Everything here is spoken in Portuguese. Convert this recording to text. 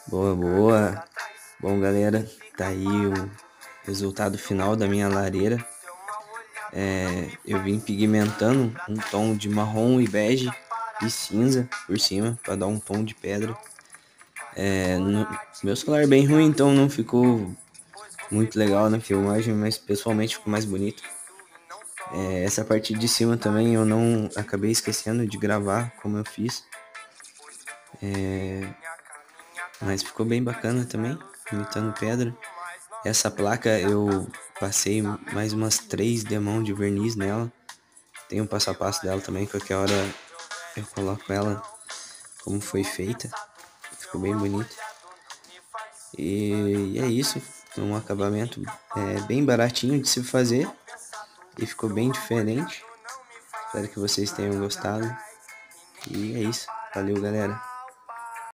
Boa, boa. Bom, galera, tá aí o resultado final da minha lareira. Eu vim pigmentando um tom de marrom e bege e cinza por cima para dar um tom de pedra. Meu celular é bem ruim, então não ficou muito legal na filmagem, mas pessoalmente ficou mais bonito. Essa parte de cima também eu não acabei esquecendo de gravar como eu fiz, mas ficou bem bacana também, imitando pedra. Essa placa eu passei mais umas 3 demãos de verniz nela. Tem um passo a passo dela também, qualquer hora eu coloco ela como foi feita. Ficou bem bonito. E é isso. Um acabamento bem baratinho de se fazer. E ficou bem diferente. Espero que vocês tenham gostado. E é isso. Valeu, galera.